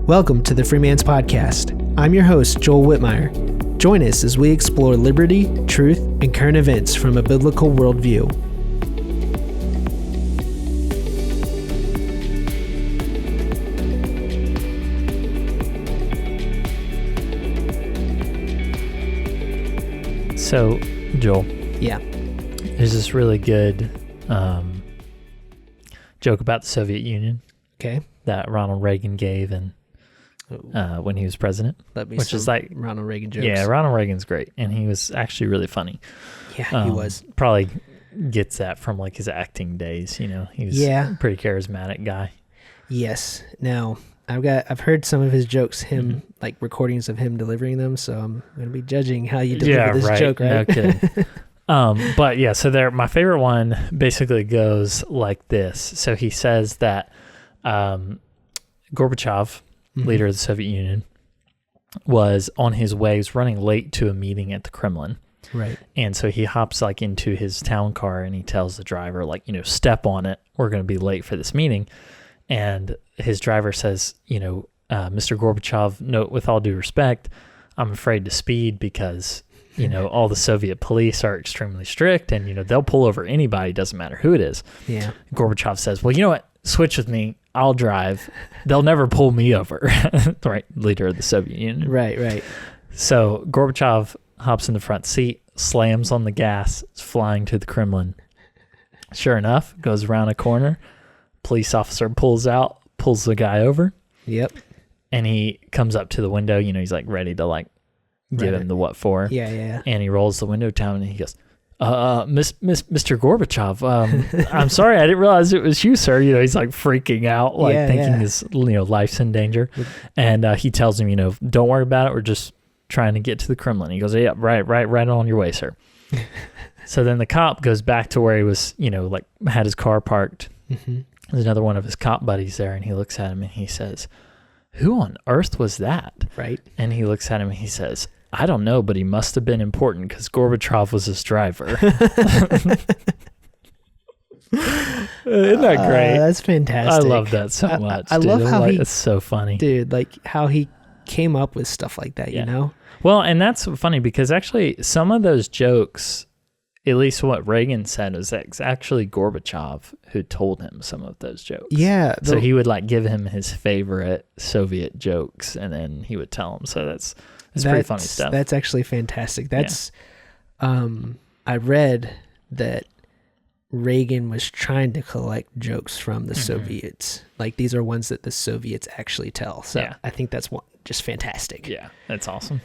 Welcome to the Freeman's Podcast. I'm your host, Joel Whitmire. Join us as we explore liberty, truth, and current events from a biblical worldview. So, Joel. Yeah. There's this really good joke about the Soviet Union. Okay. That Ronald Reagan gave when he was president. Which is like Ronald Reagan jokes. Yeah, Ronald Reagan's great. And he was actually really funny. Yeah, he was. Probably gets that from like his acting days, you know. He was a pretty charismatic guy. Yes. Now, I've heard some of his jokes, like recordings of him delivering them, so I'm going to be judging how you deliver this joke, right? No kidding. But yeah, so my favorite one basically goes like this. So he says that Gorbachev, leader of the Soviet Union, was on his way, he was running late to a meeting at the Kremlin. Right. And so he hops like into his town car and he tells the driver, like, step on it. We're going to be late for this meeting. And his driver says, Mr. Gorbachev, note with all due respect, I'm afraid to speed because, all the Soviet police are extremely strict and, they'll pull over anybody, doesn't matter who it is. Yeah. Gorbachev says, well, you know what? Switch with me. I'll drive. They'll never pull me over. Right. Leader of the Soviet Union. Right. So Gorbachev hops in the front seat, slams on the gas, is flying to the Kremlin. Sure enough, goes around a corner. Police officer pulls the guy over. Yep. And he comes up to the window. He's like ready to give him the what for. Yeah. And he rolls the window down and he goes, Mr. Gorbachev, I'm sorry, I didn't realize it was you, sir. He's like freaking out, thinking his life's in danger. And he tells him, don't worry about it. We're just trying to get to the Kremlin. He goes, yeah, right on your way, sir. So then the cop goes back to where he was, had his car parked. Mm-hmm. There's another one of his cop buddies there, and he looks at him and he says, who on earth was that? Right. And he looks at him and he says, I don't know, but he must have been important because Gorbachev was his driver. Isn't that great? That's fantastic. I love that so much. I love how it's so funny. Dude, how he came up with stuff like that, Well, and that's funny because actually some of those jokes, at least what Reagan said, was that it's actually Gorbachev who told him some of those jokes. Yeah. So he would give him his favorite Soviet jokes and then he would tell him. So that's pretty funny stuff. That's actually fantastic. That's, I read that Reagan was trying to collect jokes from the Soviets. These are ones that the Soviets actually tell. So I think that's just fantastic. Yeah, that's awesome.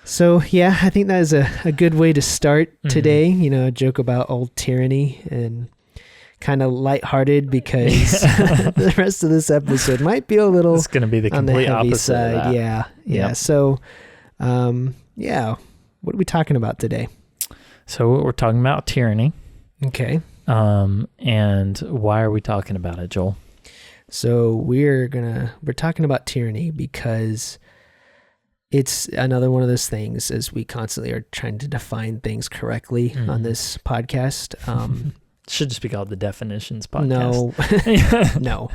So, yeah, I think that is a good way to start today. A joke about old tyranny and kind of lighthearted because the rest of this episode might be a little it's going to be the complete on the heavy opposite side. of that. Yeah. Yep. So, what are we talking about today? So we're talking about tyranny. Okay. And why are we talking about it, Joel? So we're talking about tyranny because it's another one of those things, as we constantly are trying to define things correctly on this podcast. It should just be called the Definitions Podcast. No.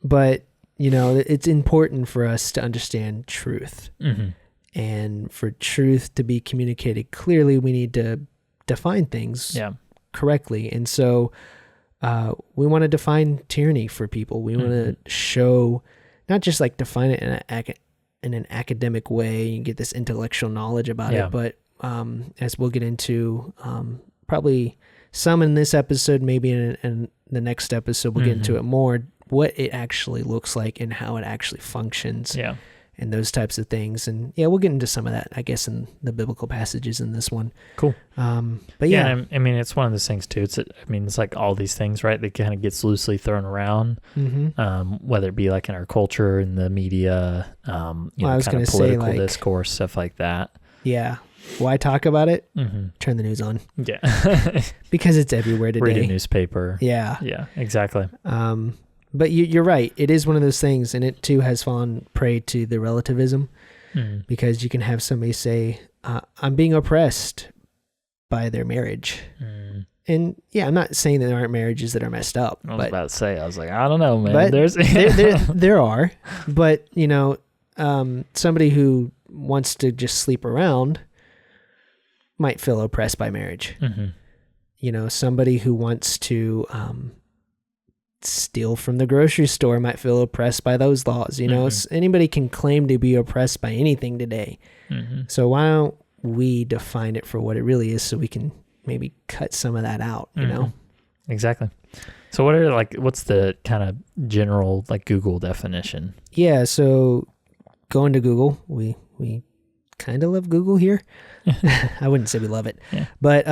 But, it's important for us to understand truth. Mm-hmm. And for truth to be communicated clearly, we need to define things correctly. And so we want to define tyranny for people. We want to show, not just define it in an academic way and get this intellectual knowledge about it, but as we'll get into, probably some in this episode, maybe in the next episode, we'll get into it more, what it actually looks like and how it actually functions and those types of things. And we'll get into some of that, I guess, in the biblical passages in this one. Cool. But I mean, it's one of those things too. It's like all these things, right? That kind of gets loosely thrown around, whether it be in our culture, in the media, kind of political discourse, stuff like that. Yeah. Why talk about it? Turn the news on. Yeah. Because it's everywhere today. Read a newspaper. Yeah. Yeah, exactly. But you're right. It is one of those things, and it too has fallen prey to the relativism because you can have somebody say, I'm being oppressed by their marriage. And yeah, I'm not saying that there aren't marriages that are messed up. I was about to say, I was like, I don't know, man. But There's there are, but somebody who wants to just sleep around might feel oppressed by marriage. Somebody who wants to steal from the grocery store might feel oppressed by those laws. Anybody can claim to be oppressed by anything today. So why don't we define it for what it really is, so we can maybe cut some of that out, Exactly. So what's the kind of general Google definition? Yeah. So going to Google, we kind of love Google here. I wouldn't say we love it, but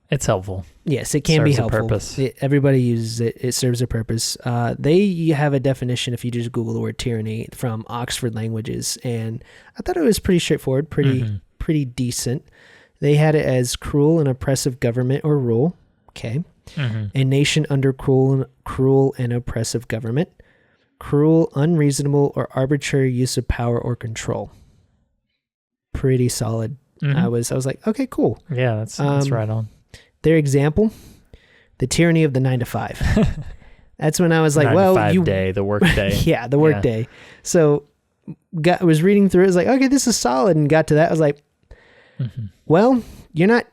it's helpful. Yes, it can be helpful. Purpose. Everybody uses it. It serves a purpose. They have a definition if you just Google the word tyranny from Oxford Languages, and I thought it was pretty straightforward, pretty decent. They had it as cruel and oppressive government or rule. Okay. A nation under cruel and oppressive government. Cruel, unreasonable, or arbitrary use of power or control. Pretty solid. I was like, okay, cool. Yeah, that's right on. Their example, the tyranny of the 9 to 5. That's when I was like, 9 to 5 day, the work day. Yeah, the work day. So was reading through it, was like, okay, this is solid, and got to that. I was like, well, you're not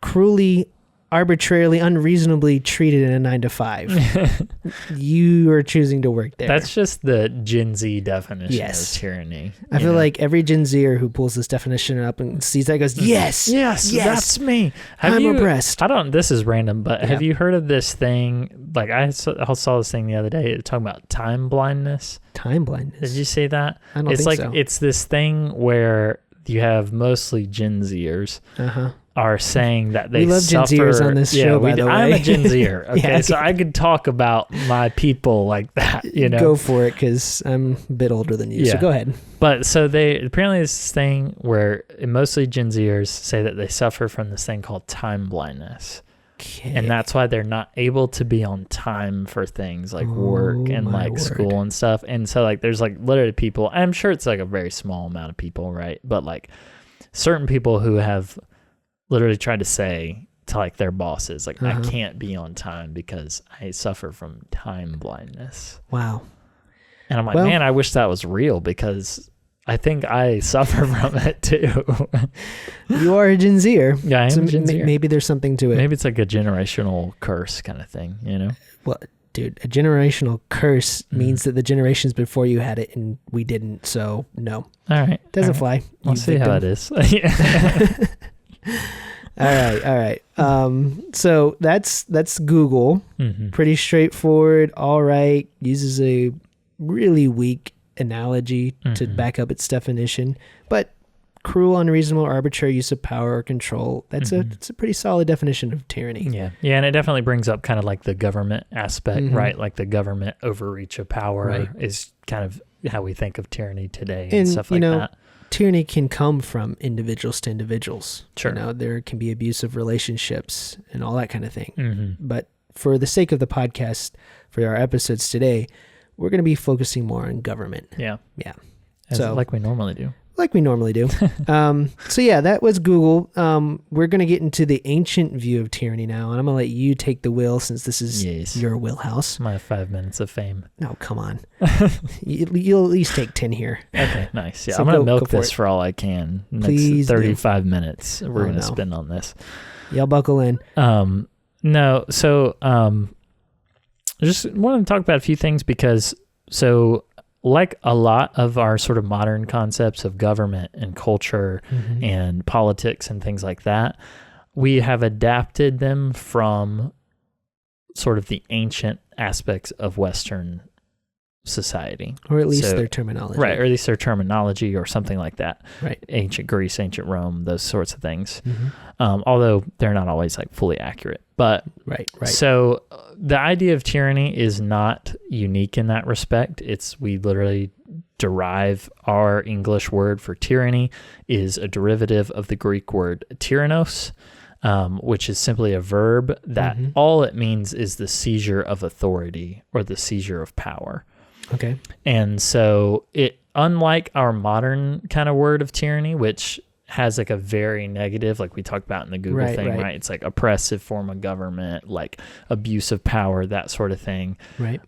cruelly, arbitrarily, unreasonably treated in a 9 to 5. You are choosing to work there. That's just the Gen Z definition of tyranny. I feel like every Gen Zer who pulls this definition up and sees that goes, yes, that's me. I'm oppressed. This is random, but have you heard of this thing? I saw this thing the other day talking about time blindness. Time blindness. Did you see that? I don't think so. It's this thing where you have mostly Gen Zers are saying that they love suffer. Gen Zers on this show, by the way. I'm a Gen Zer, okay? So I could talk about my people like that, Go for it, because I'm a bit older than you, so go ahead. But so apparently this thing where mostly Gen Zers say that they suffer from this thing called time blindness. Okay. And that's why they're not able to be on time for things like work and school and stuff. And so there's literally people, I'm sure it's a very small amount of people, right? But certain people who have literally tried to say to their bosses, I can't be on time because I suffer from time blindness. Wow. And I'm like, man, I wish that was real, because I think I suffer from it too. You are a Gen Zer. Yeah, I am a Gen Zer. Maybe there's something to it. Maybe it's a generational curse kind of thing, Well, dude, a generational curse means that the generations before you had it and we didn't, so no. All right. Doesn't fly. We'll see how it is. All right. So that's Google. Pretty straightforward. All right. Uses a really weak analogy to back up its definition, but cruel, unreasonable, arbitrary use of power or control. It's a pretty solid definition of tyranny. Yeah, and it definitely brings up kind of the government aspect, right? The government overreach of power is kind of how we think of tyranny today and stuff like that. Tyranny can come from individuals to individuals. Sure. There can be abusive relationships and all that kind of thing. But for the sake of the podcast, for our episodes today, we're going to be focusing more on government. Yeah. So like we normally do. So yeah, that was Google. We're going to get into the ancient view of tyranny now, and I'm going to let you take the wheel since this is your wheelhouse. My 5 minutes of fame. No, come on. You'll at least take 10 here. Okay, nice. Yeah, so I'm going to milk this for all I can. Please 35 minutes we're going to spend on this. Y'all buckle in. No, so I just want to talk about a few things because, like a lot of our sort of modern concepts of government and culture and politics and things like that, we have adapted them from sort of the ancient aspects of Western society. Or at least their terminology. Right, or at least their terminology or something like that. Right. Ancient Greece, ancient Rome, those sorts of things. Although they're not always fully accurate. But right. So the idea of tyranny is not unique in that respect. We literally derive our English word for tyranny is a derivative of the Greek word tyrannos, which is simply a verb that all it means is the seizure of authority or the seizure of power. Okay. And so unlike our modern kind of word of tyranny, which has like a very negative, like we talked about in the Google thing, right? It's like oppressive form of government, like abuse of power, that sort of thing. Right.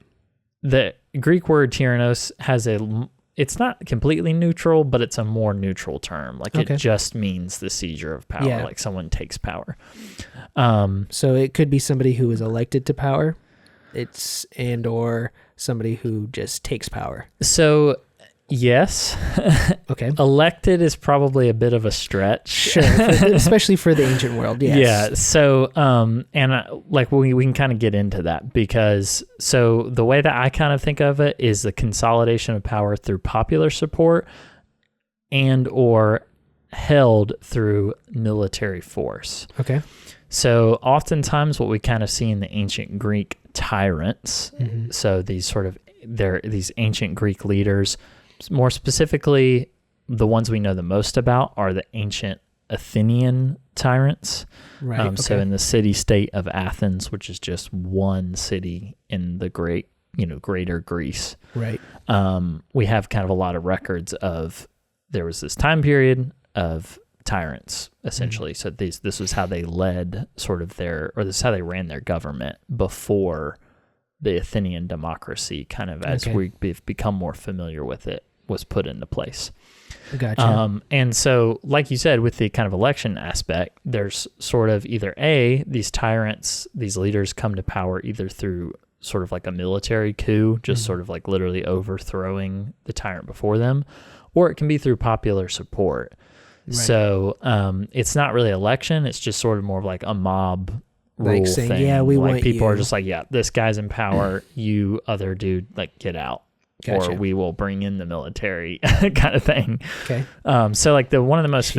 The Greek word tyrannos has it's not completely neutral, but it's a more neutral term. Like it just means the seizure of power, like someone takes power. So it could be somebody who is elected to power, or somebody who just takes power. So yes. Okay. Elected is probably a bit of a stretch. Sure. Especially for the ancient world. Yes. Yeah. So, like we can kind of get into that because so the way that I kind of think of it is the consolidation of power through popular support and or held through military force. Okay. So oftentimes what we kind of see in the ancient Greek tyrants, so these these ancient Greek leaders, more specifically, the ones we know the most about are the ancient Athenian tyrants. Right. So in the city-state of Athens, which is just one city in the greater Greece. Right. We have kind of a lot of records of there was this time period of tyrants, essentially. So this was how they led this is how they ran their government before the Athenian democracy, kind of as we've become more familiar with it, was put into place. Gotcha. And so, like you said, with the kind of election aspect, there's sort of either these tyrants, these leaders come to power either through sort of like a military coup, just sort of like literally overthrowing the tyrant before them, or it can be through popular support. Right. So it's not really election, it's just sort of more of like a mob rule like saying, thing. Yeah, we like want people you. are just like, yeah, this guy's in power, you other dude, like get out. Gotcha. Or we will bring in the military kind of thing. Okay. So like one of the most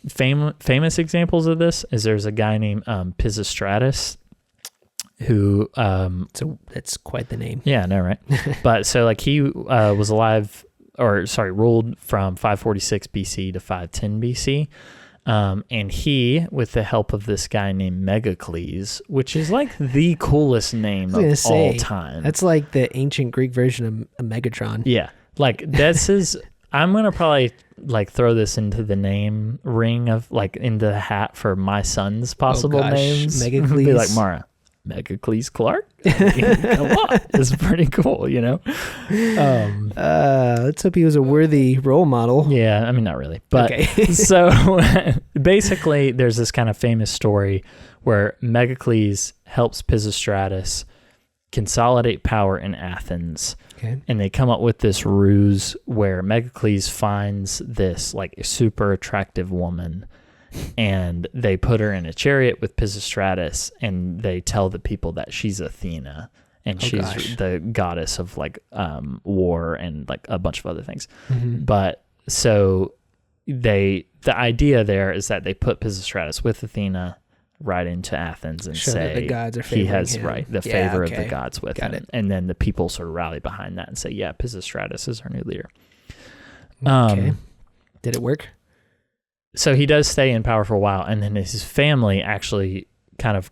famous examples of this is there's a guy named Pisistratus who so that's quite the name. Yeah, no, right. But so like he was ruled from 546 BC to 510 BC. And he, with the help of this guy named Megacles, which is like the coolest name of all time. That's like the ancient Greek version of Megatron. Yeah. Like this is, I'm going to probably like throw this into the name ring of like into the hat for my son's possible names. Megacles. Be like Maura. Megacles Clark? It's pretty cool, you know? Let's hope he was a worthy role model. Yeah, I mean, not really. But so basically, there's this kind of famous story where Megacles helps Pisistratus consolidate power in Athens. Okay. And they come up with this ruse where Megacles finds this like super attractive woman and they put her in a chariot with Pisistratus and they tell the people that she's Athena and she's the goddess of like war and like a bunch of other things. But so the idea there is that they put Pisistratus with Athena right into Athens and say the gods are he has him. the favor of the gods with him. And then the people sort of rally behind that and say, yeah, Pisistratus is our new leader. Did it work? So he does stay in power for a while, and then his family actually kind of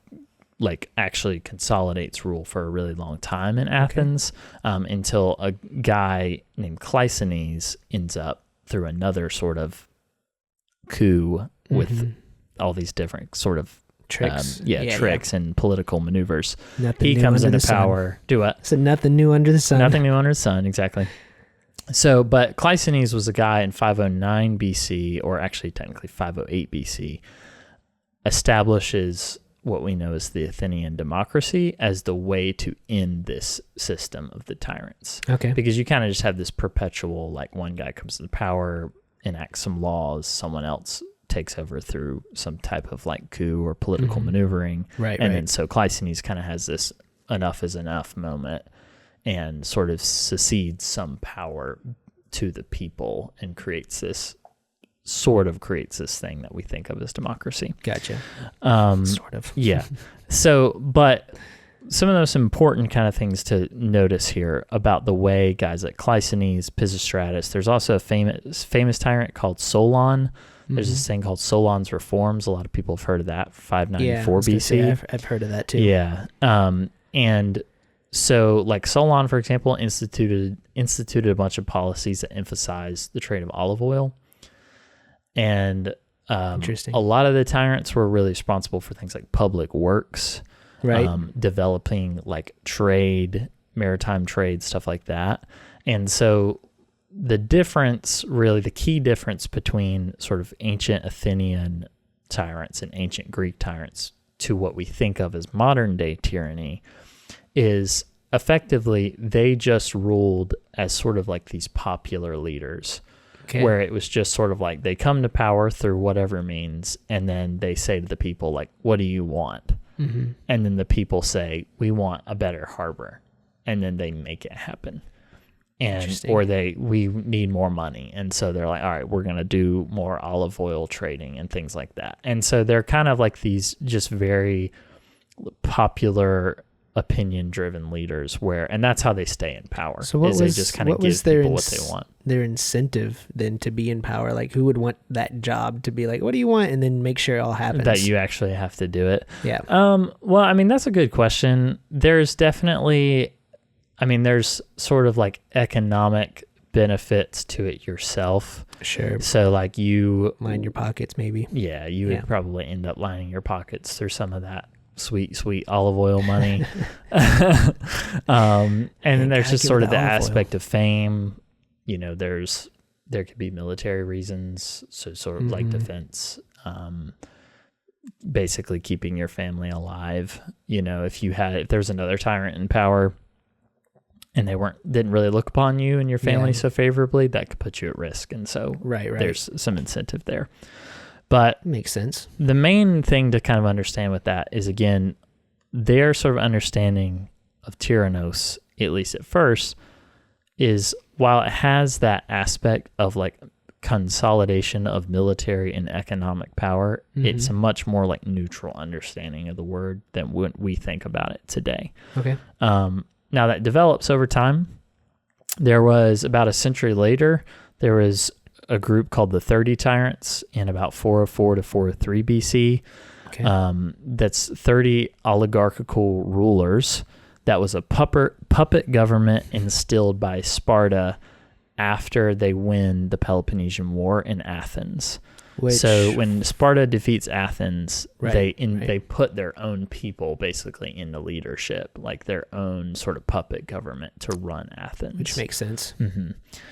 like actually consolidates rule for a really long time in Athens, until a guy named Cleisthenes ends up through another sort of coup with all these different sort of tricks, tricks and political maneuvers. Nothing he new comes under into the power. Sun. Do what? So nothing new under the sun. Nothing new under the sun, exactly. So, but Cleisthenes was a guy in 509 BC, or actually technically 508 BC, establishes what we know as the Athenian democracy as the way to end this system of the tyrants. Okay. Because you kind of just have this perpetual, like one guy comes to power, enacts some laws, someone else takes over through some type of like coup or political maneuvering. And then so Cleisthenes kind of has this enough is enough moment and sort of secedes some power to the people and creates this thing that we think of as democracy. Gotcha. Sort of. Yeah. So, but some of the most important kind of things to notice here about the way guys like Cleisthenes, Pisistratus, there's also a famous tyrant called Solon. There's this thing called Solon's Reforms. A lot of people have heard of that, 594 BC. I've heard of that too. Yeah. And so like Solon, for example, instituted a bunch of policies that emphasize the trade of olive oil. And Interesting. A lot of the tyrants were really responsible for things like public works, right? Developing like trade, maritime trade, stuff like that. And so the difference, really the key difference between sort of ancient Athenian tyrants and ancient Greek tyrants to what we think of as modern day tyranny is effectively they just ruled as sort of like these popular leaders. Okay. Where it was just sort of like they come to power through whatever means, and then they say to the people, like, what do you want? Mm-hmm. And then the people say, we want a better harbor. And then they make it happen. And or we need more money. And so they're like, all right, we're going to do more olive oil trading and things like that. And so they're kind of like these just very popular opinion-driven leaders and that's how they stay in power. So what was, they just kind of give people what they want. Their incentive then to be in power? Like, who would want that job to be like, what do you want? And then make sure it all happens. That you actually have to do it. Yeah. Well, I mean, that's a good question. There's definitely, there's sort of like economic benefits to it yourself. Sure. So like you line your pockets, maybe. Yeah, you would probably end up lining your pockets through some of that sweet olive oil money. And then there's just sort of the aspect of fame. There could be military reasons, so sort of like defense, basically keeping your family alive. If there's another tyrant in power and they didn't really look upon you and your family so favorably, that could put you at risk. And so there's some incentive there. But makes sense. The main thing to kind of understand with that is, again, their sort of understanding of Tyrannos, at least at first, is while it has that aspect of like consolidation of military and economic power, it's a much more like neutral understanding of the word than when we think about it today. Okay. Now that develops over time. There was about a century later, there was a group called the 30 Tyrants in about 404 to 403 BC. Okay. That's 30 oligarchical rulers. That was a puppet government instilled by Sparta after they win the Peloponnesian War in Athens. So when Sparta defeats Athens, they put their own people basically into leadership, like their own sort of puppet government to run Athens. Which makes sense. Mm-hmm.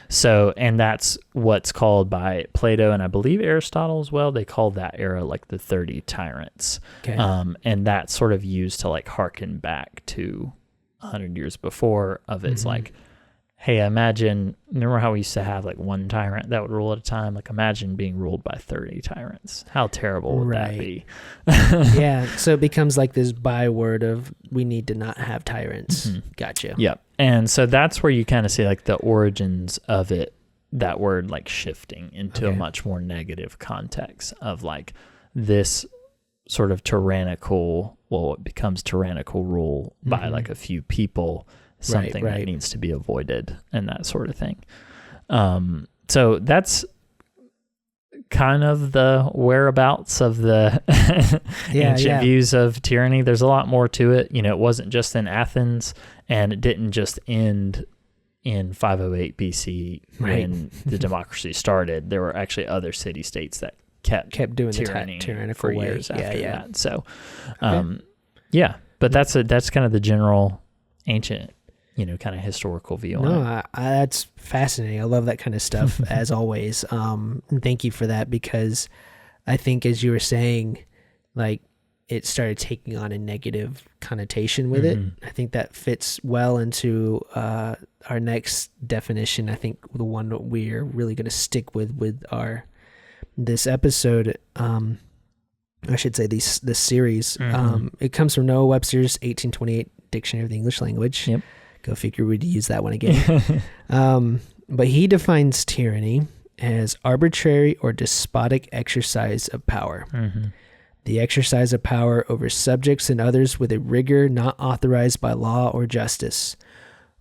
So, and that's what's called by Plato and I believe Aristotle as well. They call that era like the 30 Tyrants. Okay. And that's sort of used to like harken back to 100 years before of it's like, hey, remember how we used to have like one tyrant that would rule at a time? Like imagine being ruled by 30 tyrants. How terrible would that be? Yeah, so it becomes like this byword of we need to not have tyrants. Gotcha. Yep. And so that's where you kind of see like the origins of it, that word like shifting into a much more negative context of like this sort of tyrannical, it becomes tyrannical rule by like a few people, something that needs to be avoided and that sort of thing. So that's kind of the whereabouts of the ancient views of tyranny. There's a lot more to it. It wasn't just in Athens, and it didn't just end in 508 BC when the democracy started. There were actually other city-states that kept doing tyranny tyrannical for way. years after that. So, but that's kind of the general ancient, kind of historical view on it. That's fascinating. I love that kind of stuff as always. And thank you for that, because I think as you were saying, like it started taking on a negative connotation with it. I think that fits well into our next definition. I think the one that we're really going to stick with this episode. I should say this series. It comes from Noah Webster's 1828 Dictionary of the English Language. Yep. Go figure we'd use that one again. But he defines tyranny as arbitrary or despotic exercise of power. The exercise of power over subjects and others with a rigor not authorized by law or justice,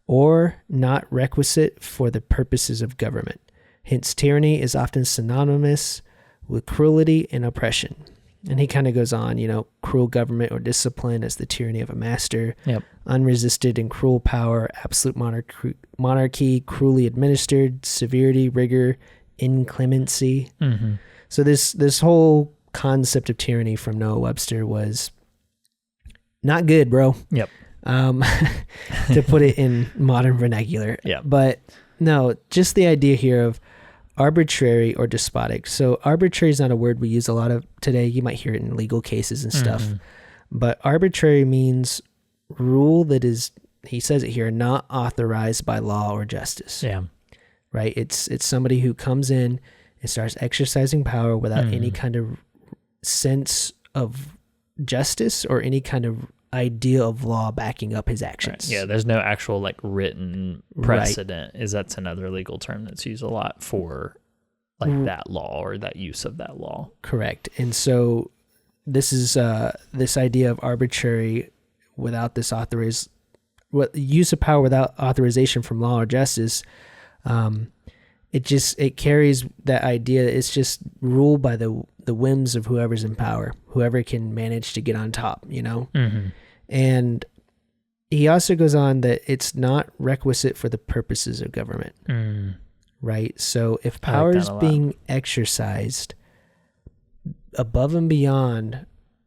or not requisite for the purposes of government. Hence, tyranny is often synonymous with cruelty and oppression. And he kind of goes on, cruel government or discipline as the tyranny of a master, unresisted and cruel power, absolute monarchy, cruelly administered, severity, rigor, inclemency. So this whole concept of tyranny from Noah Webster was not good, bro. Yep. To put it in modern vernacular. Yeah. But no, just the idea here of arbitrary or despotic. So arbitrary is not a word we use a lot of today. You might hear it in legal cases and stuff. Mm-hmm. But arbitrary means rule that is, he says it here, not authorized by law or justice. Yeah. Right? It's somebody who comes in and starts exercising power without any kind of sense of justice or any kind of idea of law backing up his actions. Right. Yeah, there's no actual like written precedent. Right. That's another legal term that's used a lot for like that law or that use of that law. Correct. And so this is this idea of arbitrary without this use of power without authorization from law or justice. It carries that idea that it's just ruled by the whims of whoever's in power, whoever can manage to get on top, you know? Mm-hmm. And he also goes on that it's not requisite for the purposes of government, right? So if power is being exercised above and beyond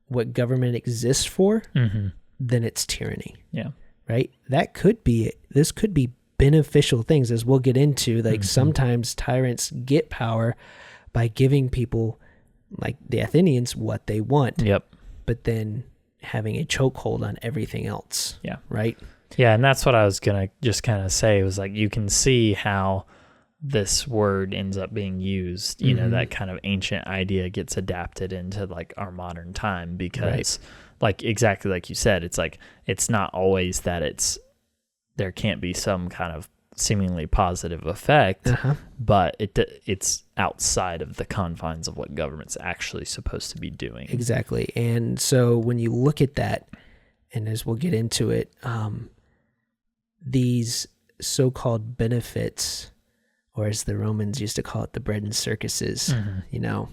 what government exists for, then it's tyranny. Yeah. Right? This could be beneficial things, as we'll get into. Like sometimes tyrants get power by giving people, like the Athenians, what they want. Yep. But then having a chokehold on everything else. Yeah. Right? Yeah, and that's what I was going to just kind of say. It was like, you can see how this word ends up being used, you know, that kind of ancient idea gets adapted into like our modern time because like exactly like you said, it's like, it's not always that there can't be some kind of seemingly positive effect, but it's outside of the confines of what government's actually supposed to be doing. Exactly. And so when you look at that, and as we'll get into it, these so-called benefits, or as the Romans used to call it, the bread and circuses, you know,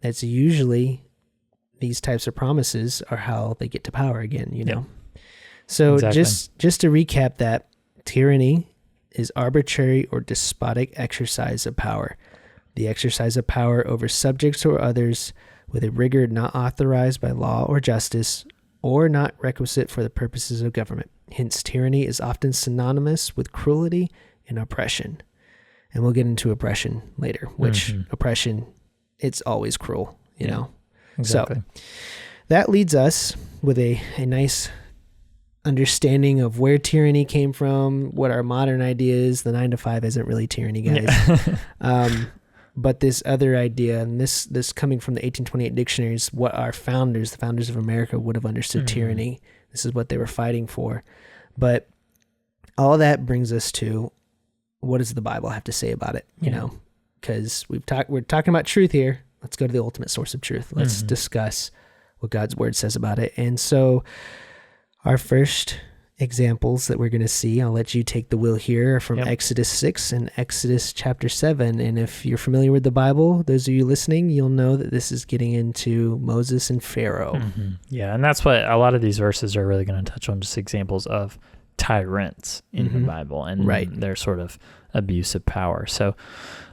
it's usually these types of promises are how they get to power again, you know? So just to recap that, tyranny is arbitrary or despotic exercise of power. The exercise of power over subjects or others with a rigor not authorized by law or justice or not requisite for the purposes of government. Hence, tyranny is often synonymous with cruelty and oppression. And we'll get into oppression later, which oppression, it's always cruel, you know? Exactly. So that leads us with a nice understanding of where tyranny came from, what our modern idea is. The 9 to 5 isn't really tyranny, guys. But this other idea, and this coming from the 1828 dictionaries, what our the founders of America would have understood tyranny. This is what they were fighting for. But all that brings us to, what does the Bible have to say about it? You know, because we're talking about truth here. Let's go to the ultimate source of truth. Let's discuss what God's word says about it. And so our first examples that we're going to see, I'll let you take the wheel here, are from Exodus 6 and Exodus chapter 7. And if you're familiar with the Bible, those of you listening, you'll know that this is getting into Moses and Pharaoh. Yeah, and that's what a lot of these verses are really going to touch on, just examples of tyrants in the Bible and their sort of abuse of power. So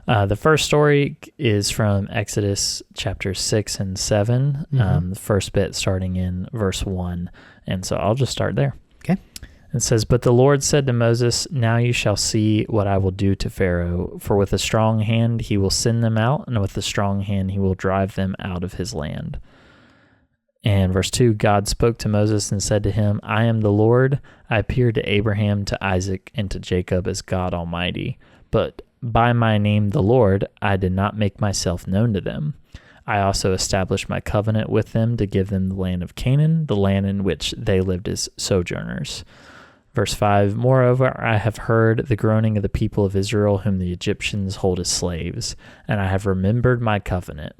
the first story is from Exodus chapter 6 and 7, the first bit starting in verse 1. And so I'll just start there. Okay. It says, "But the Lord said to Moses, now you shall see what I will do to Pharaoh, for with a strong hand he will send them out, and with a strong hand he will drive them out of his land." And verse 2, "God spoke to Moses and said to him, I am the Lord. I appeared to Abraham, to Isaac, and to Jacob as God Almighty. But by my name, the Lord, I did not make myself known to them. I also established my covenant with them to give them the land of Canaan, the land in which they lived as sojourners." Verse 5, "Moreover, I have heard the groaning of the people of Israel, whom the Egyptians hold as slaves, and I have remembered my covenant.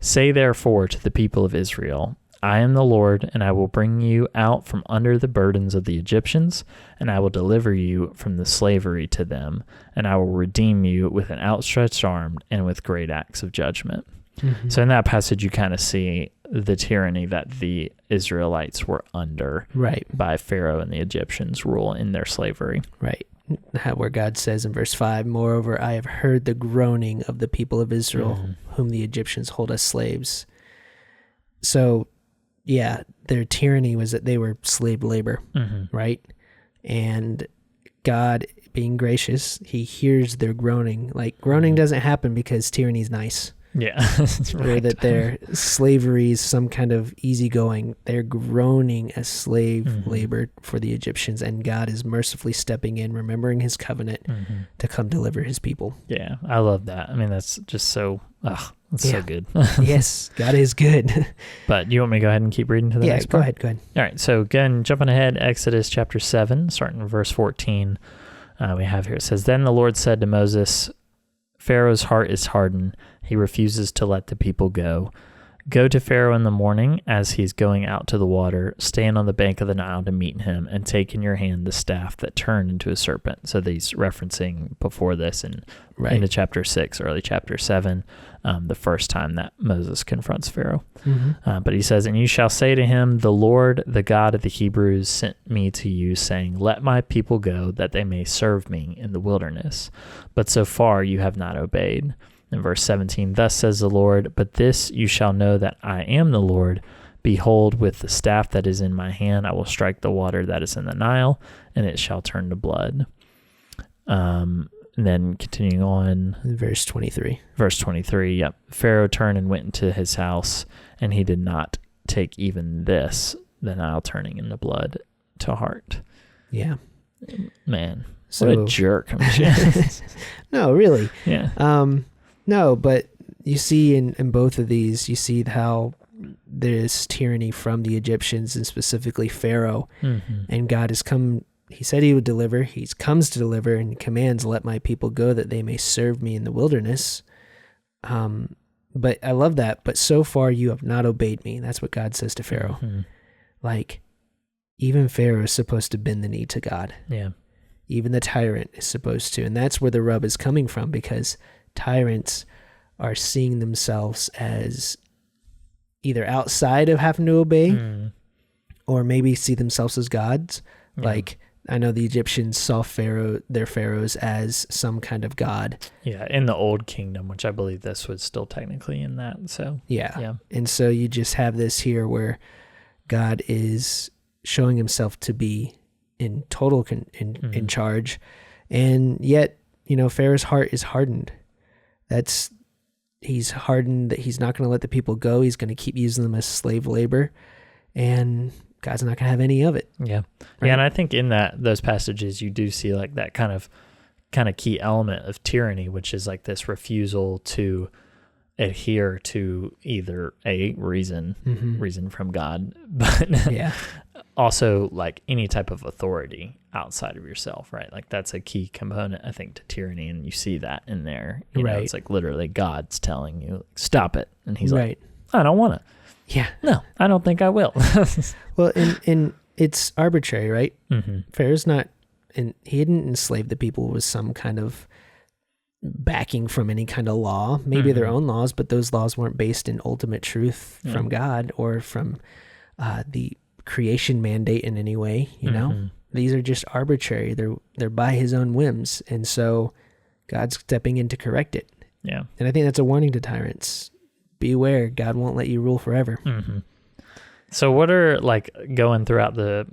Say therefore to the people of Israel, I am the Lord, and I will bring you out from under the burdens of the Egyptians, and I will deliver you from the slavery to them, and I will redeem you with an outstretched arm and with great acts of judgment." So in that passage, you kind of see the tyranny that the Israelites were under by Pharaoh and the Egyptians' rule in their slavery. Right. where God says in verse 5, "Moreover, I have heard the groaning of the people of Israel, whom the Egyptians hold as slaves." So, yeah, their tyranny was that they were slave labor, right? And God, being gracious, he hears their groaning. Like, groaning doesn't happen because tyranny's nice. Yeah, that's right. Or that their slavery is some kind of easygoing. They're groaning as slave labor for the Egyptians, and God is mercifully stepping in, remembering his covenant to come deliver his people. Yeah, I love that. I mean, that's just so, that's so good. Yes, God is good. But you want me to go ahead and keep reading to the next part? Go ahead. All right, so again, jumping ahead, Exodus chapter 7, starting in verse 14, we have here, it says, "Then the Lord said to Moses, Pharaoh's heart is hardened. He refuses to let the people go. Go to Pharaoh in the morning as he's going out to the water. Stand on the bank of the Nile to meet him, and take in your hand the staff that turned into a serpent." So he's referencing before this into chapter 6, early chapter 7, the first time that Moses confronts Pharaoh. But he says, "And you shall say to him, the Lord, the God of the Hebrews, sent me to you, saying, let my people go, that they may serve me in the wilderness. But so far you have not obeyed." In verse 17, "Thus says the Lord, but this you shall know that I am the Lord. Behold, with the staff that is in my hand, I will strike the water that is in the Nile, and it shall turn to blood." And then continuing on. Verse 23. Verse 23, yep. "Pharaoh turned and went into his house, and he did not take even this, the Nile turning into blood, to heart." Yeah. Man, what a jerk. No, really. Yeah. No, but you see in both of these, you see how there's tyranny from the Egyptians and specifically Pharaoh. And God has come, he said he would deliver, he comes to deliver and commands, "Let my people go that they may serve me in the wilderness." But I love that. "But so far you have not obeyed me." That's what God says to Pharaoh. Like, even Pharaoh is supposed to bend the knee to God. Yeah. Even the tyrant is supposed to. And that's where the rub is coming from, because tyrants are seeing themselves as either outside of having to obey or maybe see themselves as gods. Like, I know the Egyptians saw their pharaohs as some kind of god. Yeah, in the old kingdom, which I believe this was still technically in that. So yeah. And so you just have this here where God is showing himself to be in total in charge, and yet, Pharaoh's heart is hardened. He's hardened that he's not going to let the people go. He's going to keep using them as slave labor, and God's not going to have any of it. Yeah. Right? Yeah. And I think in those passages, you do see like that kind of key element of tyranny, which is like this refusal to adhere to either a reason from God, but also like any type of authority outside of yourself, right? Like that's a key component, I think, to tyranny, and you see that in there. You know, it's like literally God's telling you, like, stop it, and he's like, I don't want to. Yeah. No, I don't think I will. Well, and it's arbitrary, right? Pharaoh's not, and he didn't enslave the people with some kind of backing from any kind of law, maybe their own laws, but those laws weren't based in ultimate truth from God or from the creation mandate in any way, you know? These are just arbitrary. They're by his own whims, and so God's stepping in to correct it. Yeah. And I think that's a warning to tyrants. Beware, God won't let you rule forever. So what are, like, going throughout the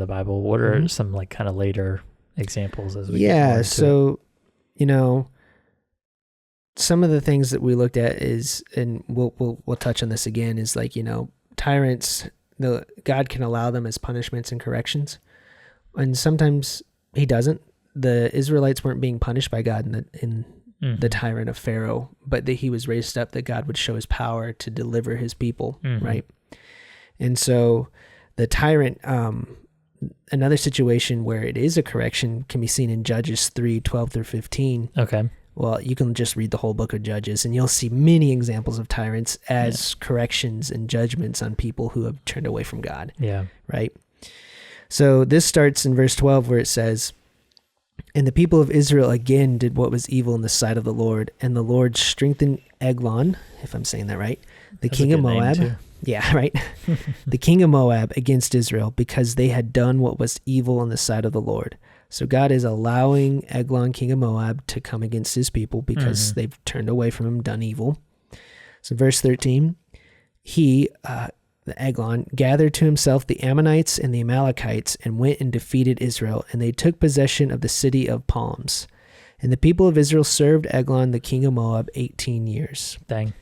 Bible, what are some like kind of later examples as we get more into so it? Some of the things that we looked at is, and we'll touch on this again, is like, tyrants, God can allow them as punishments and corrections, and sometimes he doesn't. The Israelites weren't being punished by God in the tyrant of Pharaoh, but that he was raised up that God would show his power to deliver his people, right? And so the tyrant, another situation where it is a correction can be seen in Judges 3:12-15. Okay. Well, you can just read the whole book of Judges, and you'll see many examples of tyrants as corrections and judgments on people who have turned away from God. Yeah. Right? So this starts in verse 12 where it says, "And the people of Israel again did what was evil in the sight of the Lord, and the Lord strengthened Eglon," if I'm saying that right, the king of Moab. Yeah, right. The king of Moab against Israel, because they had done what was evil in the sight of the Lord. So God is allowing Eglon, king of Moab, to come against his people because they've turned away from him, done evil. So verse 13, he, Eglon, gathered to himself the Ammonites and the Amalekites and went and defeated Israel, and they took possession of the city of palms. And the people of Israel served Eglon, the king of Moab, 18 years. Dang.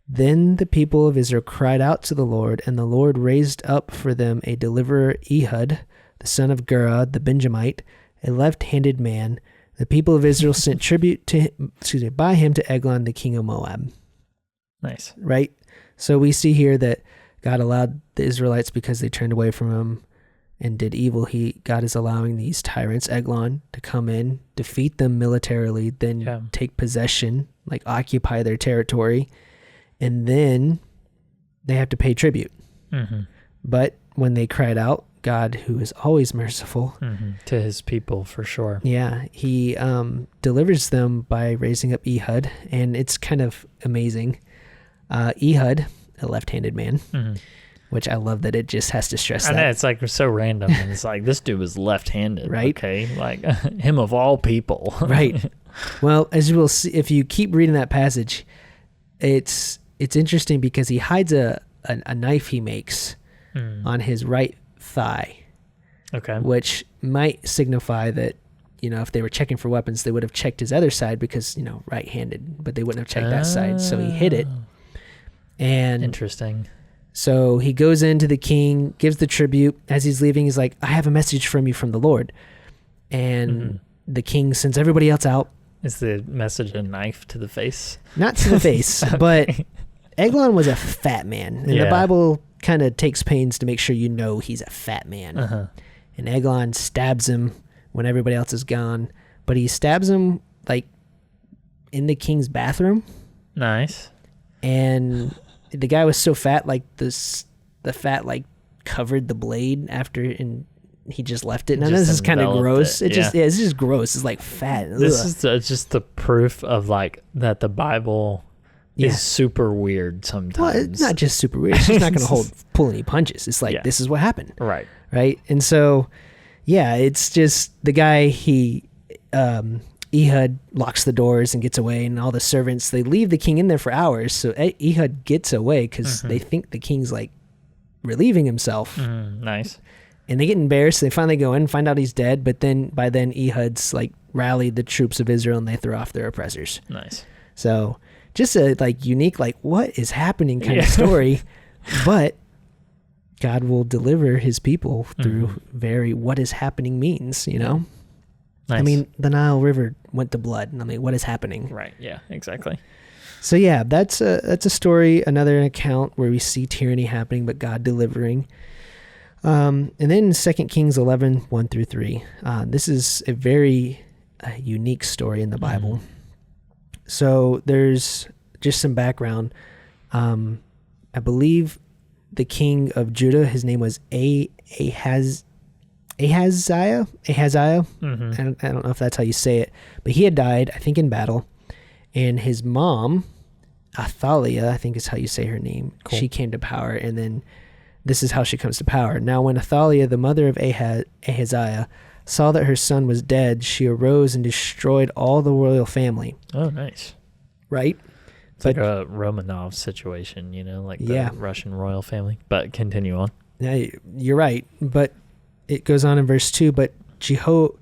Then the people of Israel cried out to the Lord, and the Lord raised up for them a deliverer, Ehud, the son of Gera, the Benjamite, a left-handed man. The people of Israel sent tribute to him, by him to Eglon, the king of Moab. Nice. Right? So we see here that God allowed the Israelites, because they turned away from him and did evil, God is allowing these tyrants, Eglon, to come in, defeat them militarily, then take possession, like occupy their territory, and then they have to pay tribute. But when they cried out, God, who is always merciful to his people, for sure. Yeah, he delivers them by raising up Ehud, and it's kind of amazing. Ehud, a left-handed man, which I love that it just has to stress that. I know, it's like so random, and it's like, this dude was left-handed, right? Okay, like him of all people. Right. Well, as you will see, if you keep reading that passage, it's interesting because he hides a knife he makes on his right thigh. Okay. Which might signify that, if they were checking for weapons, they would have checked his other side because, right-handed, but they wouldn't have checked that side. So he hid it. And interesting. So he goes into the king, gives the tribute. As he's leaving, he's like, I have a message from you from the Lord. And the king sends everybody else out. Is the message a knife to the face? Not to the face, but Eglon was a fat man. And the Bible kind of takes pains to make sure he's a fat man. And Eglon stabs him when everybody else is gone. But he stabs him, like, in the king's bathroom. Nice. And the guy was so fat, like the fat like covered the blade after, and he just left it. Now this is kind of gross. It's just gross. It's like fat. This is just the proof of like that the Bible is super weird sometimes. Well, it's not just super weird. It's just not going to pull any punches. It's like this is what happened. Right. And so, it's just the guy. Ehud locks the doors and gets away, and all the servants, they leave the king in there for hours. So Ehud gets away because they think the king's like relieving himself. Nice. And they get embarrassed. They finally go in, find out he's dead, but then by then Ehud's like rallied the troops of Israel and they throw off their oppressors. Nice. So just a like unique, like what is happening kind of story, but God will deliver his people through what is happening means, Nice. I mean, the Nile River went to blood. I mean, what is happening? Right. Yeah, exactly. So that's a story, another account where we see tyranny happening, but God delivering. And then 2 Kings 11, 1-3. This is a very unique story in the Bible. So there's just some background. I believe the king of Judah, his name was Ahaziah. I don't know if that's how you say it, but he had died, I think, in battle. And his mom, Athaliah, I think is how you say her name. Cool. She came to power, and then this is how she comes to power. Now, when Athaliah, the mother of Ahaziah, saw that her son was dead, she arose and destroyed all the royal family. Oh, nice. Right? It's like a Romanov situation, like the Russian royal family. But continue on. Yeah, you're right. But it goes on in verse 2, but Jehosheba,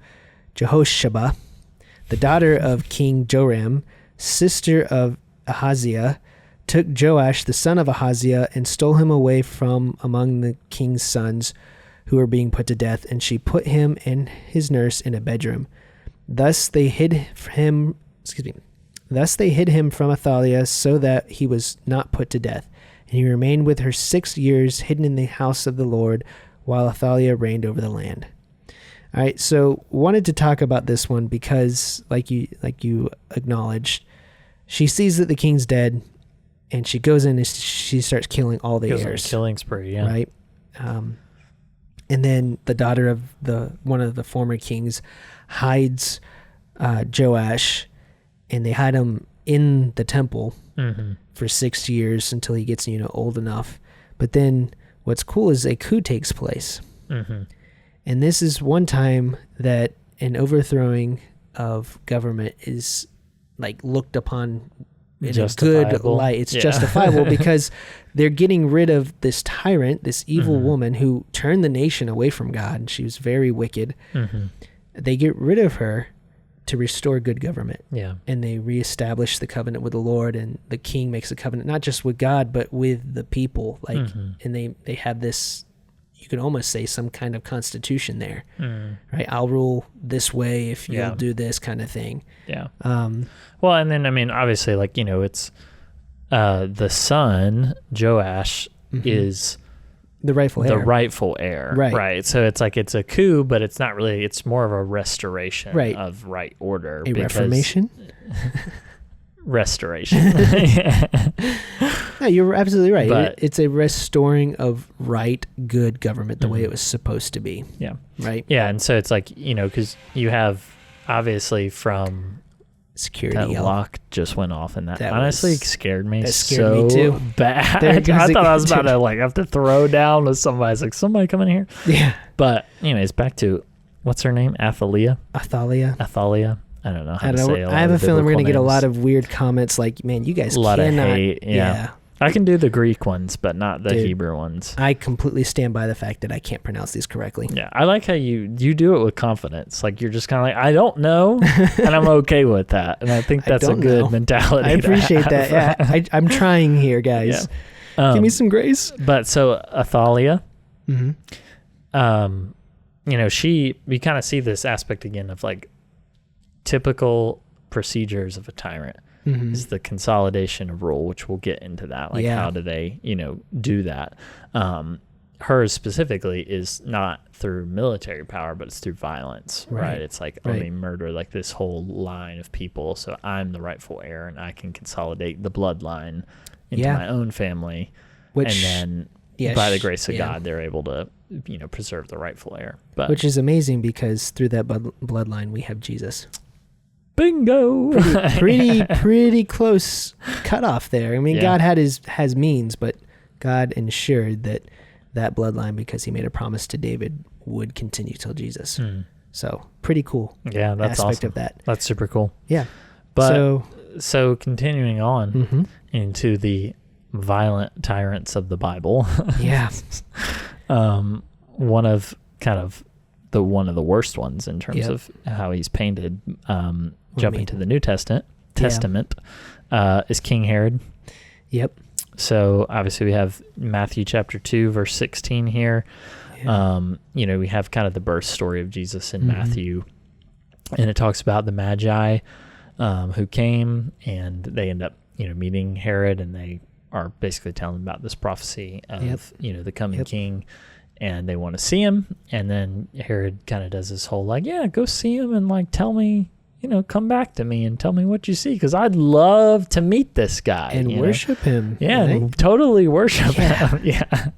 the daughter of King Joram, sister of Ahaziah, took Joash, the son of Ahaziah, and stole him away from among the king's sons who were being put to death, and she put him and his nurse in a bedroom. Thus they hid him from Athaliah so that he was not put to death. And he remained with her 6 years, hidden in the house of the Lord, while Athaliah reigned over the land. All right, so wanted to talk about this one because, like you acknowledged, she sees that the king's dead, and she goes in and she starts killing all the heirs. Killing spree, yeah. Right. And then the daughter of one of the former kings hides Joash, and they hide him in the temple for 6 years until he gets old enough. But then what's cool is a coup takes place. And this is one time that an overthrowing of government is like looked upon in a good light. It's justifiable because they're getting rid of this tyrant, this evil woman who turned the nation away from God. She was very wicked. They get rid of her to restore good government. Yeah. And they reestablish the covenant with the Lord, and the king makes a covenant not just with God but with the people. Like and they have this, you could almost say, some kind of constitution there. Right? I'll rule this way if you'll do this kind of thing. Yeah. Well, and then I mean obviously, like, you know, it's the son Joash is the rightful heir. Right. So it's like it's a coup, but it's not really, it's more of a restoration of right order. Reformation? Restoration. No, you're absolutely right. But it's a restoring of right, good government the way it was supposed to be. Yeah. Right? Yeah, and so it's like, you know, because you have obviously from security. That lock just went off, and that honestly scared me. That scared me too. Bad. I thought I was about to like have to throw down with somebody. It's like, somebody come in here. Yeah. But anyways, back to what's her name? Athalia. I don't know how to say it. I have a feeling we're going to get a lot of weird comments like, man, you guys cannot. A lot of hate. Yeah. I can do the Greek ones, but not the Hebrew ones. I completely stand by the fact that I can't pronounce these correctly. Yeah, I like how you do it with confidence. Like, you're just kind of like, I don't know, and I'm okay with that. And I think that's a good mentality. I appreciate that. Yeah, I'm trying here, guys. Yeah. Give me some grace. But so Athalia, you know, we kind of see this aspect again of like typical procedures of a tyrant. Is the consolidation of rule, which we'll get into that. Like, how do they, you know, do that? Hers specifically is not through military power, but it's through violence, right? It's like, let me murder like this whole line of people, so I'm the rightful heir, and I can consolidate the bloodline into my own family. And then, by the grace of God, they're able to, you know, preserve the rightful heir. But which is amazing, because through that bloodline, we have Jesus. Bingo. pretty close cutoff there. I mean, God has means, but God ensured that bloodline, because he made a promise to David, would continue till Jesus. So pretty cool. Yeah, that's aspect awesome. of that. That's super cool. Yeah. But so continuing on into the violent tyrants of the Bible. Yeah. One of the worst ones in terms of how he's painted. Jumping to the New Testament, is King Herod. Yep. So obviously we have Matthew chapter 2, verse 16 here. Yeah. You know, we have kind of the birth story of Jesus in Matthew, and it talks about the Magi who came, and they end up, you know, meeting Herod, and they are basically telling him about this prophecy of, you know, the coming king, and they want to see him. And then Herod kind of does this whole like, yeah, go see him and like tell me, you know, come back to me and tell me what you see, because I'd love to meet this guy and worship him. Yeah, right? Totally worship him. Yeah.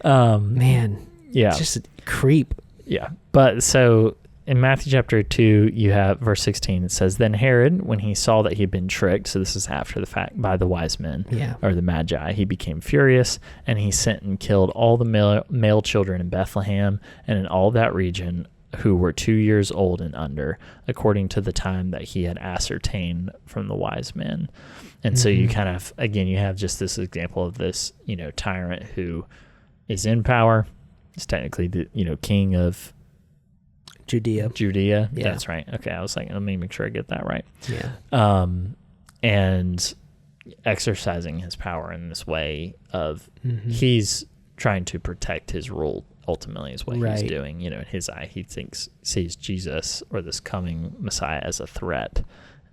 Man. Yeah. Just a creep. Yeah. But so in Matthew chapter 2, you have verse 16. It says, then Herod, when he saw that he had been tricked, so this is after the fact, by the wise men or the Magi, he became furious, and he sent and killed all the male children in Bethlehem and in all that region who were 2 years old and under, according to the time that he had ascertained from the wise men. And so you kind of, again, you have just this example of this, you know, tyrant who is in power. He's technically the, you know, king of Judea. Yeah. That's right. Okay. I was like, let me make sure I get that right. Yeah. And exercising his power in this way of he's trying to protect his rule. Ultimately is what he's doing. You know, in his eye, he sees Jesus or this coming Messiah as a threat.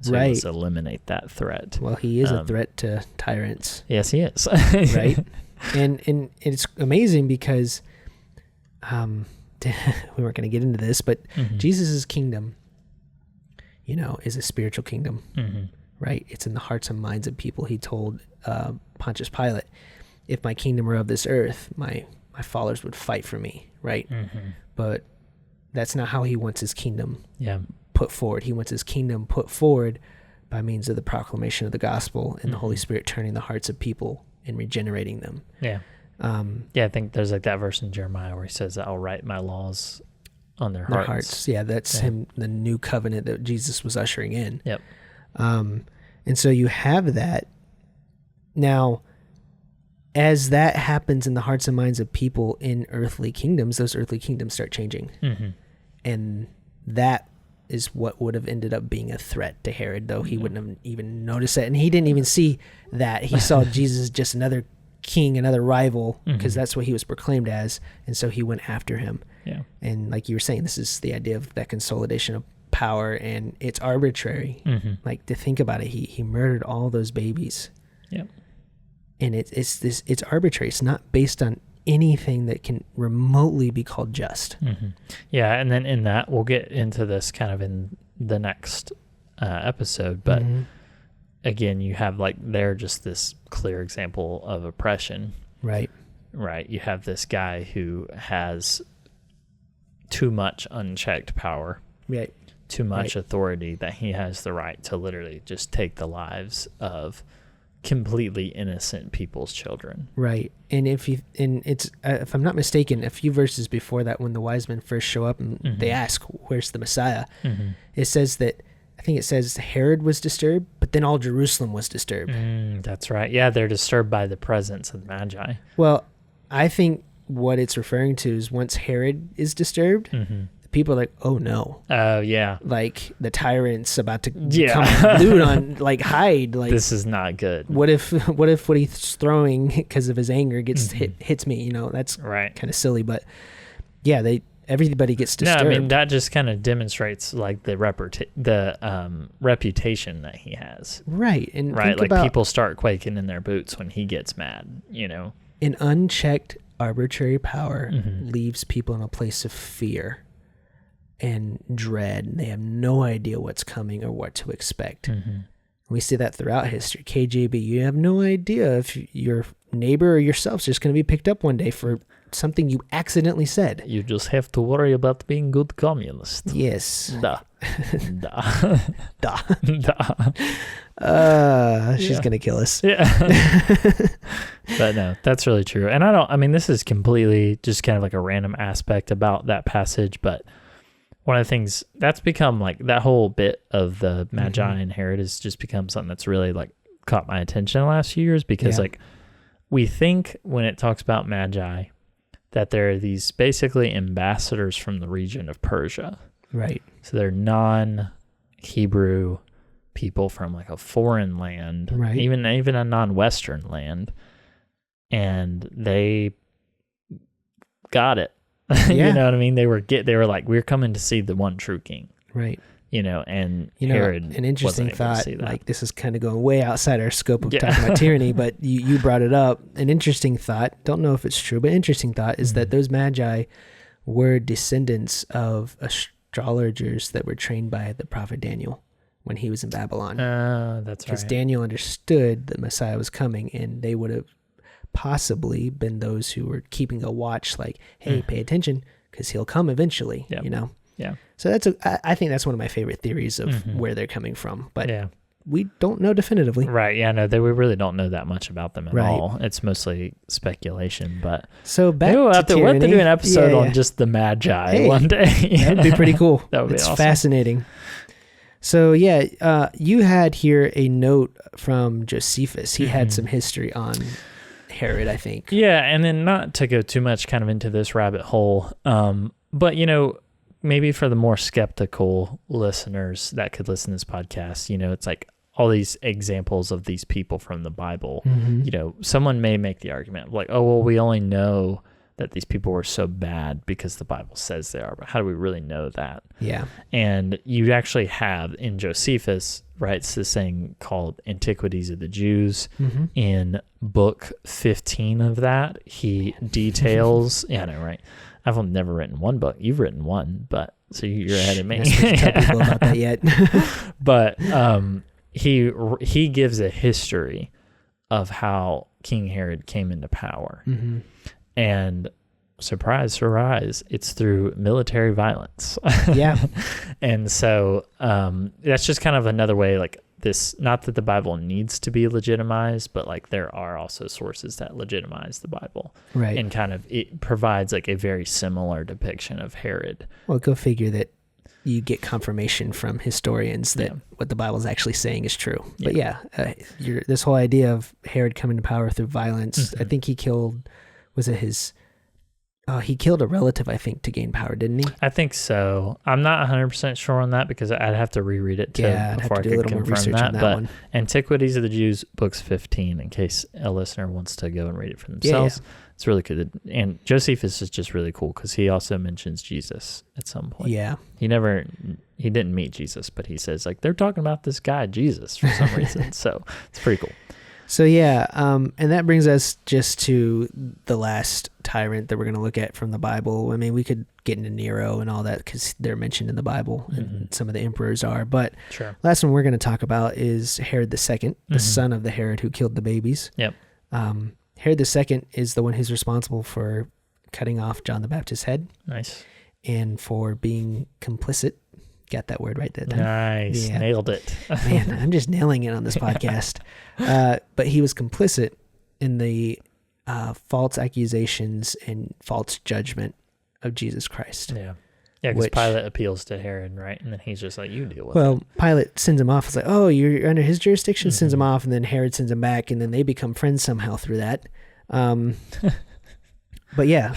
So he wants to eliminate that threat. Well, he is a threat to tyrants. Yes, he is. Right? And it's amazing because we weren't going to get into this, but Jesus' kingdom, you know, is a spiritual kingdom. Right? It's in the hearts and minds of people. He told Pontius Pilate, if my kingdom were of this earth, my followers would fight for me, right? But that's not how he wants his kingdom put forward. He wants his kingdom put forward by means of the proclamation of the gospel and the Holy Spirit turning the hearts of people and regenerating them. Yeah. I think there's like that verse in Jeremiah where he says, I'll write my laws on their hearts. Yeah, that's him, the new covenant that Jesus was ushering in. Yep. And so you have that. Now, as that happens in the hearts and minds of people in earthly kingdoms, those earthly kingdoms start changing. Mm-hmm. And that is what would have ended up being a threat to Herod, though he wouldn't have even noticed that. And he didn't even see that. He saw Jesus just another king, another rival, because that's what he was proclaimed as. And so he went after him. Yeah. And like you were saying, this is the idea of that consolidation of power, and it's arbitrary. Like, to think about it, he murdered all those babies. Yep. And it's arbitrary. It's not based on anything that can remotely be called just. Yeah, and then in that, we'll get into this kind of in the next episode, but again, you have like there just this clear example of oppression. Right. You have this guy who has too much unchecked power. Right. Too much authority, that he has the right to literally just take the lives of completely innocent people's children. Right. And if I'm not mistaken, a few verses before that, when the wise men first show up and they ask, where's the Messiah? It says that, I think it says Herod was disturbed, but then all Jerusalem was disturbed. That's right. Yeah, they're disturbed by the presence of the Magi. Well, I think what it's referring to is once Herod is disturbed, people are like, oh no. Oh, yeah. Like, the tyrant's about to come loot on, like, hide. Like, this is not good. What if what he's throwing because of his anger gets hits me? You know, that's kind of silly. But yeah, everybody gets disturbed. No, I mean, that just kind of demonstrates like the reputation that he has. Right. And like, people start quaking in their boots when he gets mad, you know. An unchecked arbitrary power leaves people in a place of fear and dread. They have no idea what's coming or what to expect. We see that throughout history. KGB, you have no idea if your neighbor or yourself's just going to be picked up one day for something you accidentally said. You just have to worry about being good communist. Yes. Da. Da. Da. Da. She's going to kill us. Yeah. But no, that's really true. And this is completely just kind of like a random aspect about that passage, but one of the things that's become like that whole bit of the Magi and Herod has just become something that's really like caught my attention the last few years, because like we think when it talks about Magi that there are these basically ambassadors from the region of Persia. Right. So they're non-Hebrew people from like a foreign land, right? Even a non-Western land, and they got it. You know what I mean? They were like, we're coming to see the one true king. Right. You know, and Herod, an interesting thought, like this is kind of going way outside our scope of talking about tyranny, but you brought it up. An interesting thought, don't know if it's true, but interesting thought is that those Magi were descendants of astrologers that were trained by the prophet Daniel when he was in Babylon. That's right. Because Daniel understood the Messiah was coming, and they would have possibly been those who were keeping a watch, like, hey, pay attention, because he'll come eventually. You know. Yeah. So I think that's one of my favorite theories of where they're coming from, but we don't know definitively. Right. Yeah. No, we really don't know that much about them at all. It's mostly speculation. But so back to tyranny. We'll have to do an episode on just the Magi one day. That'd be pretty cool. That would be awesome. It's fascinating. So you had here a note from Josephus. He had some history on Herod, I think. Yeah, and then not to go too much kind of into this rabbit hole, but maybe for the more skeptical listeners that could listen to this podcast, it's like all these examples of these people from the Bible. Someone may make the argument like, oh, well, we only know that these people were so bad because the Bible says they are, but how do we really know that? Yeah. And you actually have in Josephus, writes this thing called Antiquities of the Jews. In book 15 of that, he details, yeah, I know, right? I've never written one book. You've written one, but so you're ahead of me. Tell people about that yet. But he gives a history of how King Herod came into power. And surprise, surprise, it's through military violence. Yeah. And so that's just kind of another way, like this, not that the Bible needs to be legitimized, but like there are also sources that legitimize the Bible. Right. And kind of it provides like a very similar depiction of Herod. Well, go figure that you get confirmation from historians that what the Bible is actually saying is true. But this whole idea of Herod coming to power through violence, I think he killed, he killed a relative, I think, to gain power, didn't he? I think so. I'm not 100% sure on that because I'd have to reread it before I could confirm that. But Antiquities of the Jews, books 15, in case a listener wants to go and read it for themselves. Yeah. It's really good. And Josephus is just really cool because he also mentions Jesus at some point. Yeah. He didn't meet Jesus, but he says, like, they're talking about this guy, Jesus, for some reason. So it's pretty cool. So and that brings us just to the last tyrant that we're going to look at from the Bible. I mean, we could get into Nero and all that because they're mentioned in the Bible, and some of the emperors are. But last one we're going to talk about is Herod II, the son of the Herod who killed the babies. Yep. Herod II is the one who's responsible for cutting off John the Baptist's head. Nice. And for being complicit. Got that word right that time. Nice. Yeah. Nailed it. Man, I'm just nailing it on this podcast. But he was complicit in the false accusations and false judgment of Jesus Christ. Yeah. Yeah, because Pilate appeals to Herod, right? And then he's just like, you deal with it. Well, Pilate sends him off. It's like, oh, you're under his jurisdiction, sends him off, and then Herod sends him back, and then they become friends somehow through that. But yeah,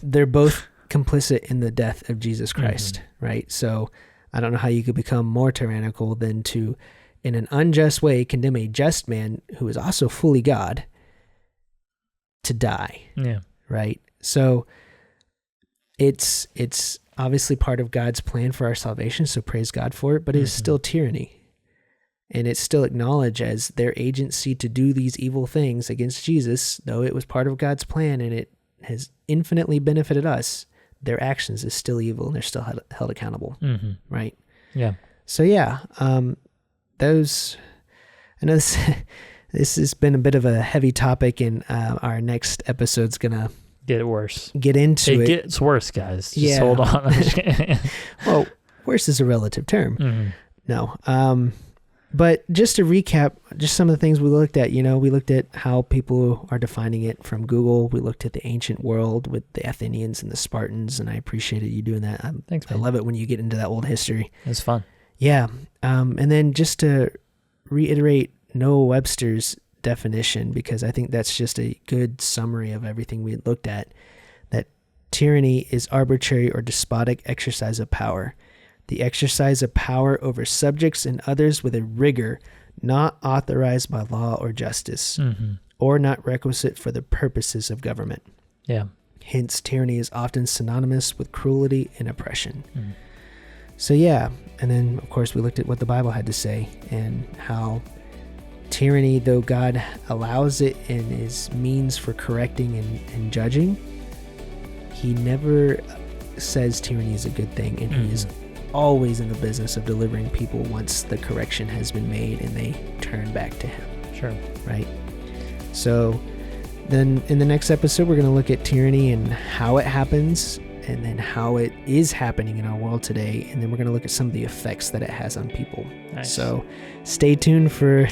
they're both complicit in the death of Jesus Christ, right? So I don't know how you could become more tyrannical than to, in an unjust way, condemn a just man who is also fully God to die. Yeah. Right? So it's obviously part of God's plan for our salvation, so praise God for it, but it's still tyranny. And it's still acknowledged as their agency to do these evil things against Jesus, though it was part of God's plan and it has infinitely benefited us. Their actions is still evil and they're still held accountable. Right? Yeah. So I know this has been a bit of a heavy topic, and our next episode's gonna get worse. Get into it. It gets worse, guys. Just hold on. Well, worse is a relative term. No. But just to recap, just some of the things we looked at, we looked at how people are defining it from Google. We looked at the ancient world with the Athenians and the Spartans, and I appreciated you doing that. Thanks, man. I love it when you get into that old history. It's fun. Yeah. And then just to reiterate Noah Webster's definition, because I think that's just a good summary of everything we looked at, that tyranny is arbitrary or despotic exercise of power. The exercise of power over subjects and others with a rigor not authorized by law or justice, or not requisite for the purposes of government. Yeah. Hence, tyranny is often synonymous with cruelty and oppression. So and then of course we looked at what the Bible had to say and how tyranny, though God allows it and is means for correcting and judging, he never says tyranny is a good thing, and he is always in the business of delivering people once the correction has been made and they turn back to him. Sure. Right? So then in the next episode, we're going to look at tyranny and how it happens, and then how it is happening in our world today. And then we're going to look at some of the effects that it has on people. Nice. So stay tuned for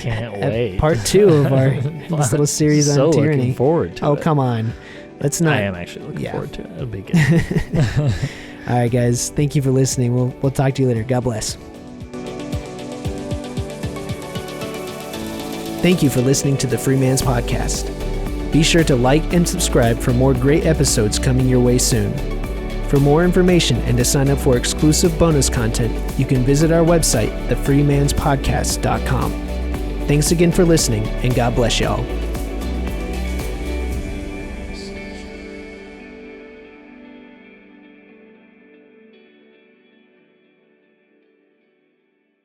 part 2 of our this little series on tyranny. Looking forward to it. Oh, come on. Let's not. I am actually looking forward to it. It'll be good. All right, guys. Thank you for listening. We'll talk to you later. God bless. Thank you for listening to the Free Man's Podcast. Be sure to like and subscribe for more great episodes coming your way soon. For more information and to sign up for exclusive bonus content, you can visit our website, thefreemanspodcast.com. Thanks again for listening, and God bless y'all.